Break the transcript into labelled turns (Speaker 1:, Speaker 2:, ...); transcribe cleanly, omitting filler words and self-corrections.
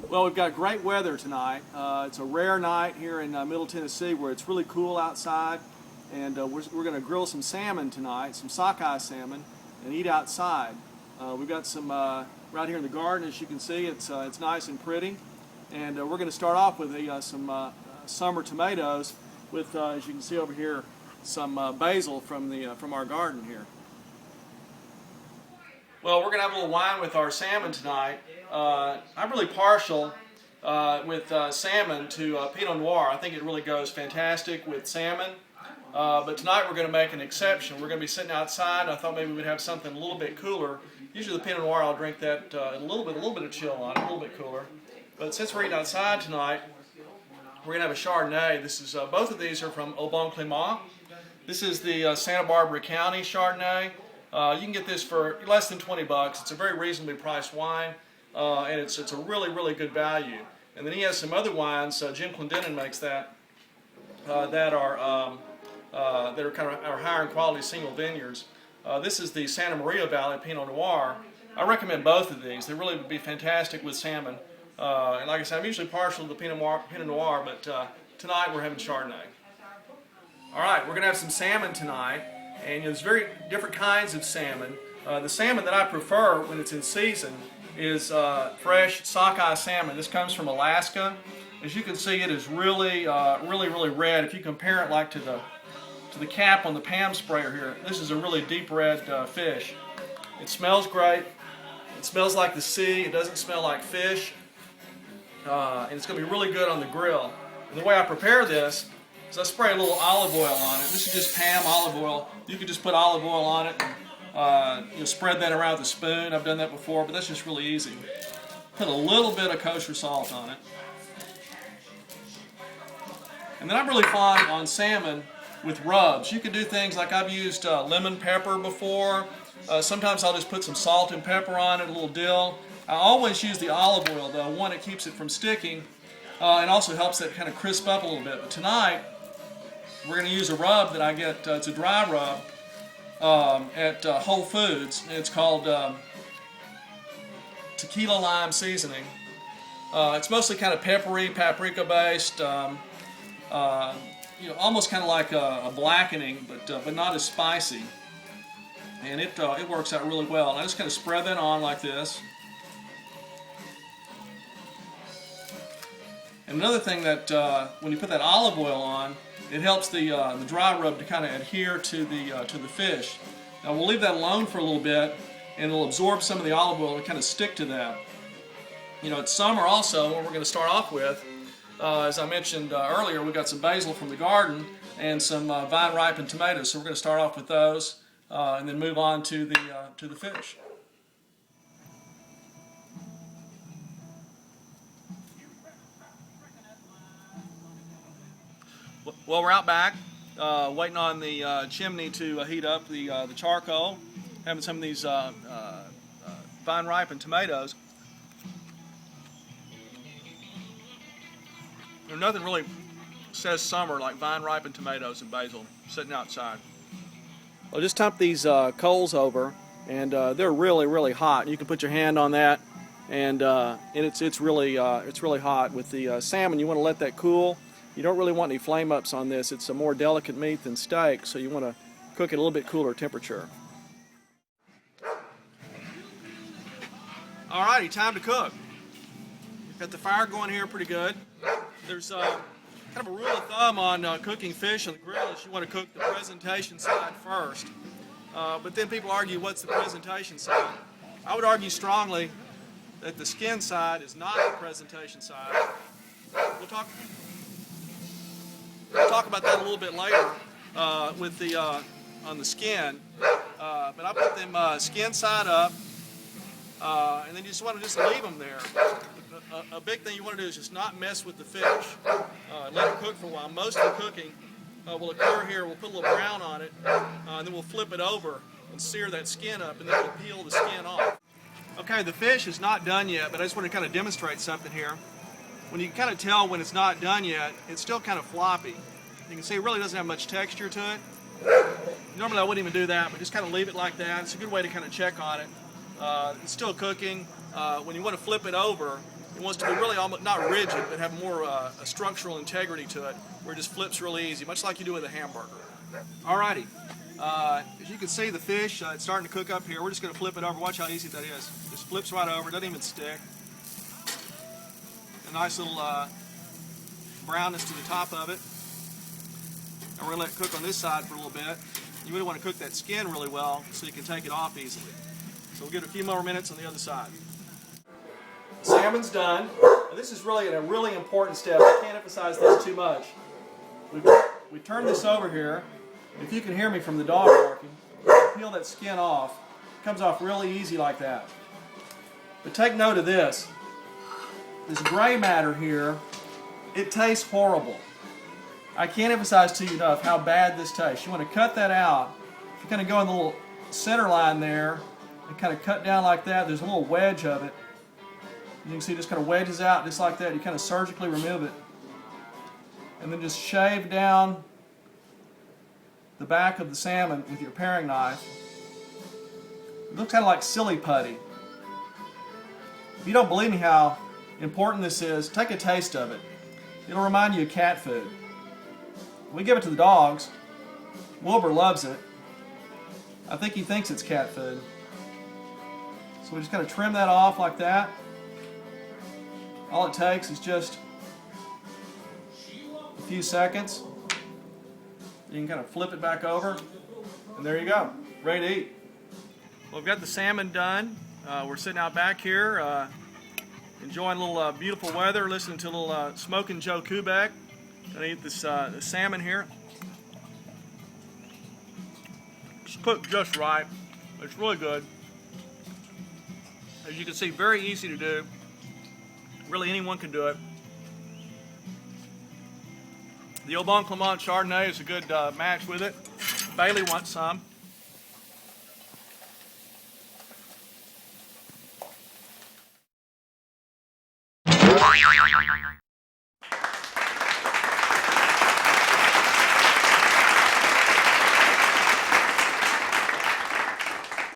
Speaker 1: Well, we've got great weather tonight. It's a rare night here in Middle Tennessee where it's really cool outside, and we're going to grill some salmon tonight, some sockeye salmon, and eat outside. We've got some right here in the garden, as you can see. It's nice and pretty, and we're going to start off with some summer tomatoes with, as you can see over here, some basil from our garden here. Well, we're going to have a little wine with our salmon tonight. I'm really partial with salmon to Pinot Noir. I think it really goes fantastic with salmon. But tonight we're going to make an exception. We're going to be sitting outside. I thought maybe we'd have something a little bit cooler. Usually the Pinot Noir, I'll drink that a little bit of chill on it, a little bit cooler. But since we're eating outside tonight, we're going to have a Chardonnay. This is both of these are from Au Bon Clément. This is the Santa Barbara County Chardonnay. You can get this for less than 20 bucks. It's a very reasonably priced wine, and it's a really good value. And then he has some other wines. Jim Clendenin makes that that are kind of our higher quality single vineyards. This is the Santa Maria Valley Pinot Noir. I recommend both of these. They really would be fantastic with salmon. And like I said, I'm usually partial to the Pinot Noir, but tonight we're having Chardonnay. All right, we're going to have some salmon tonight. And there's very different kinds of salmon. The salmon that I prefer when it's in season is fresh sockeye salmon. This comes from Alaska. As you can see, it is really red. If you compare it like to the cap on the Pam sprayer here, this is a really deep red fish. It smells great. It smells like the sea. It doesn't smell like fish. And it's going to be really good on the grill. And the way I prepare this, so I spray a little olive oil on it. This is just Pam olive oil. You can just put olive oil on it and spread that around with a spoon. I've done that before, but that's just really easy. Put a little bit of kosher salt on it. And then I'm really fond on salmon with rubs. You can do things like I've used lemon pepper before. Sometimes I'll just put some salt and pepper on it, a little dill. I always use the olive oil though. One, it keeps it from sticking and also helps it kind of crisp up a little bit. But tonight, we're going to use a rub that I get, it's a dry rub at Whole Foods. It's called tequila lime seasoning. It's mostly kind of peppery, paprika based, almost kind of like a blackening, but not as spicy. And it works out really well. And I just kind of spread that on like this. And another thing that when you put that olive oil on, it helps the dry rub to kind of adhere to the fish. Now we'll leave that alone for a little bit, and it'll absorb some of the olive oil and kind of stick to that. It's summer also. What we're going to start off with, as I mentioned earlier, we've got some basil from the garden and some vine-ripened tomatoes. So we're going to start off with those, and then move on to the fish. Well, we're out back, waiting on the chimney to heat up the charcoal, having some of these vine-ripened tomatoes. There's nothing really says summer like vine-ripened tomatoes and basil sitting outside. Well, just dump these coals over, and they're really hot. You can put your hand on that, and it's really hot. With the salmon, you want to let that cool. You don't really want any flame ups on this. It's a more delicate meat than steak, so you want to cook it a little bit cooler temperature. Alrighty, time to cook. Got the fire going here pretty good. There's kind of a rule of thumb on cooking fish on the grill is you want to cook the presentation side first. But then people argue, what's the presentation side? I would argue strongly that the skin side is not the presentation side. We'll talk about that a little bit later with the on the skin. But I put them skin side up, and then you just want to leave them there. A big thing you want to do is just not mess with the fish. Let it cook for a while. Most of the cooking will occur here. We'll put a little brown on it, and then we'll flip it over and sear that skin up, and then we'll peel the skin off. Okay, the fish is not done yet, but I just want to kind of demonstrate something here. When you can kind of tell when it's not done yet, it's still kind of floppy. You can see it really doesn't have much texture to it. Normally I wouldn't even do that, but just kind of leave it like that. It's a good way to kind of check on it. It's still cooking. When you want to flip it over, It wants to be really almost not rigid, but have more a structural integrity to it, where it just flips really easy, much like you do with a hamburger. Alrighty, as you can see, the fish, it's starting to cook up here. We're just going to flip it over. Watch how easy that is. Just flips right over, doesn't even stick. A nice little brownness to the top of it. And we're going to let it cook on this side for a little bit. You really want to cook that skin really well so you can take it off easily. So we'll give it a few more minutes on the other side. The salmon's done. Now this is really a really important step. I can't emphasize this too much. We turn this over here. If you can hear me from the dog barking, peel that skin off. It comes off really easy like that. But take note of this. This gray matter here, it tastes horrible. I can't emphasize to you enough how bad this tastes. You want to cut that out. If you kind of go in the little center line there and kind of cut down like that, there's a little wedge of it. You can see it just kind of wedges out just like that. You kind of surgically remove it. And then just shave down the back of the salmon with your paring knife. It looks kind of like silly putty. If you don't believe me how important this is, take a taste of it. It'll remind you of cat food. We give it to the dogs. Wilbur loves it. I think he thinks it's cat food. So we just kind of trim that off like that. All it takes is just a few seconds. You can kind of flip it back over, and there you go, ready to eat. Well, we've got the salmon done. We're sitting out back here, enjoying a little beautiful weather, listening to a little Smoking Joe Kubek. Gonna eat this salmon here. It's cooked just right. It's really good. As you can see, very easy to do. Really, anyone can do it. The Au Bon Clement Chardonnay is a good match with it. Bailey wants some.